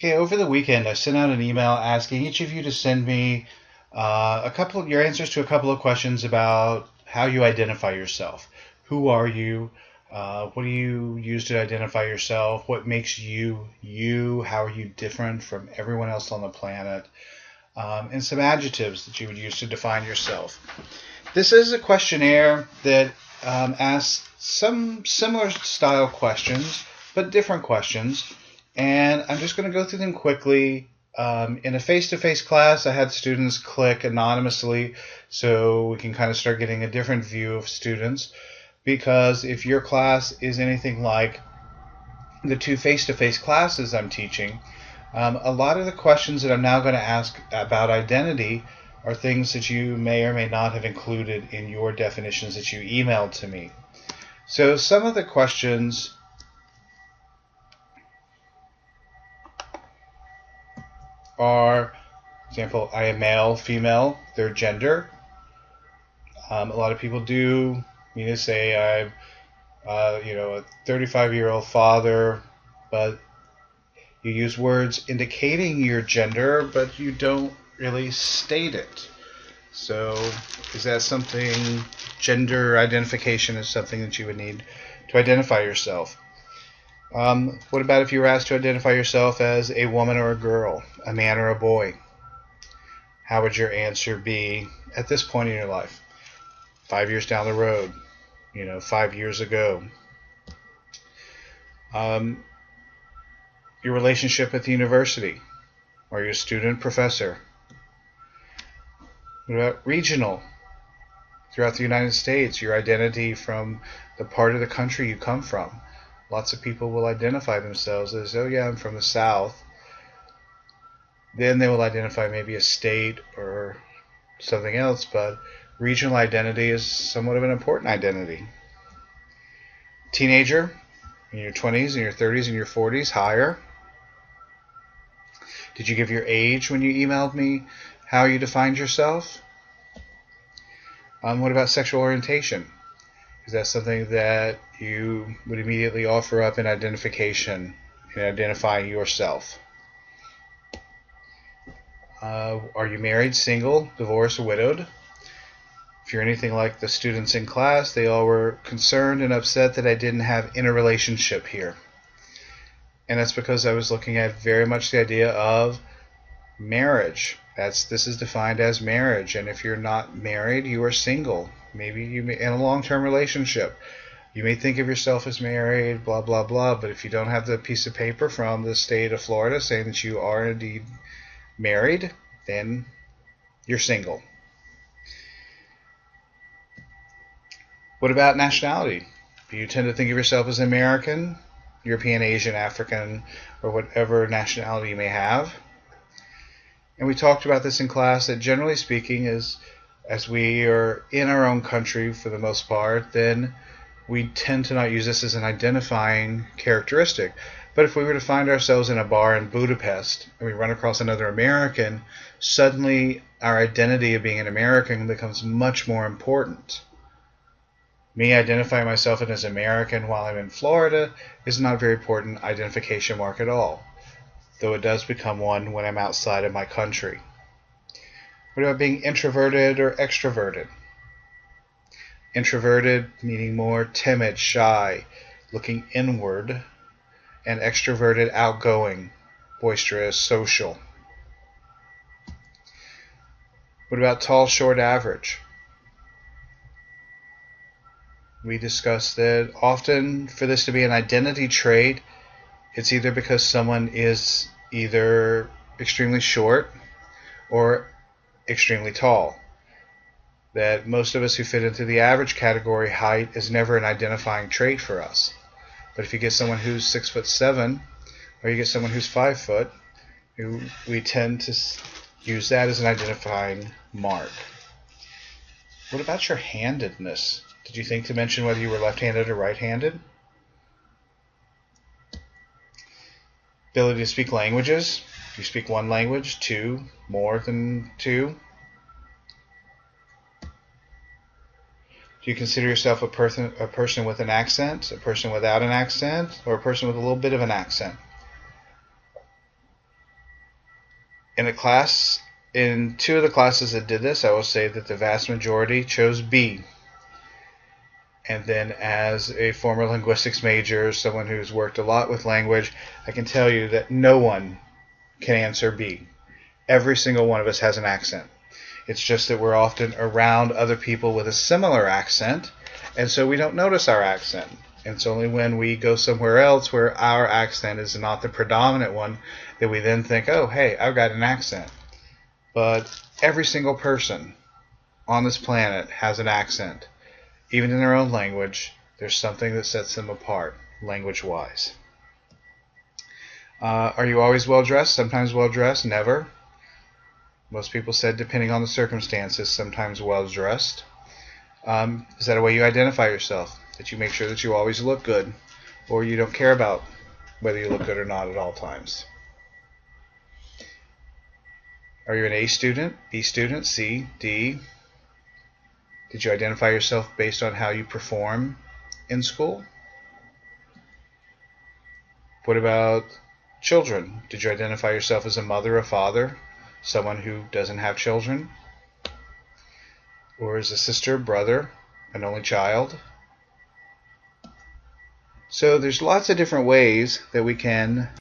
Okay, over the weekend, I sent out an email asking each of you to send me your answers to a couple of questions about how you identify yourself. Who are you? What do you use to identify yourself? What makes you you? How are you different from everyone else on the planet? And some adjectives that you would use to define yourself. This is a questionnaire that asks some similar style questions, but different questions. And I'm just going to go through them quickly. In a face-to-face class, I had students click anonymously so we can kind of start getting a different view of students. Because if your class is anything like the two face-to-face classes I'm teaching, a lot of the questions that I'm now going to ask about identity are things that you may or may not have included in your definitions that you emailed to me. So some of the questions are, for example, I am male, female, their gender. A lot of people do mean to say I'm, a 35-year-old father, but you use words indicating your gender, but you don't really state it. So is that something, gender identification is something that you would need to identify yourself? What about if you were asked to identify yourself as a woman or a girl, a man or a boy? How would your answer be at this point in your life? 5 years down the road, 5 years ago. Your relationship at the university. Are you a student, professor? What about regional? Throughout the United States, your identity from the part of the country you come from. Lots of people will identify themselves as, oh yeah, I'm from the South. Then they will identify maybe a state or something else, but regional identity is somewhat of an important identity. Teenager, in your 20s, in your 30s, in your 40s, higher. Did you give your age when you emailed me how you defined yourself? What about sexual orientation? Is that something that you would immediately offer up in identification, in identifying yourself? Are you married, single, divorced, or widowed? If you're anything like the students in class, they all were concerned and upset that I didn't have interrelationship here. And that's because I was looking at very much the idea of marriage. This is defined as marriage, and if you're not married, you are single. Maybe you may, in a long-term relationship. You may think of yourself as married, blah, blah, blah, but if you don't have the piece of paper from the state of Florida saying that you are indeed married, then you're single. What about nationality? Do you tend to think of yourself as American, European, Asian, African, or whatever nationality you may have? And we talked about this in class that generally speaking, as we are in our own country for the most part, then we tend to not use this as an identifying characteristic. But if we were to find ourselves in a bar in Budapest and we run across another American, suddenly our identity of being an American becomes much more important. Me identifying myself as American while I'm in Florida is not a very important identification mark at all, though it does become one when I'm outside of my country. What about being introverted or extroverted? Introverted meaning more timid, shy, looking inward, and extroverted, outgoing, boisterous, social. What about tall, short, average? We discussed that often for this to be an identity trait, it's either because someone is either extremely short or extremely tall. That most of us who fit into the average category, height is never an identifying trait for us. But if you get someone who's 6'7", or you get someone who's 5 foot, we tend to use that as an identifying mark. What about your handedness? Did you think to mention whether you were left-handed or right-handed? Ability to speak languages. Do you speak one language, two, more than two? Do you consider yourself a person with an accent, a person without an accent, or a person with a little bit of an accent? In a class, in two of the classes that did this, I will say that the vast majority chose B. And then as a former linguistics major, someone who's worked a lot with language, I can tell you that no one can answer B. Every single one of us has an accent. It's just that we're often around other people with a similar accent, and so we don't notice our accent. And it's only when we go somewhere else where our accent is not the predominant one that we then think, oh, hey, I've got an accent. But every single person on this planet has an accent. Even in their own language, there's something that sets them apart, language-wise. Are you always well-dressed? Sometimes well-dressed? Never. Most people said depending on the circumstances, sometimes well-dressed. Is that a way you identify yourself? That you make sure that you always look good, or you don't care about whether you look good or not at all times? Are you an A student, B student, C, D? Did you identify yourself based on how you perform in school? What about children? Did you identify yourself as a mother, a father, someone who doesn't have children? Or as a sister, brother, an only child? So there's lots of different ways that we can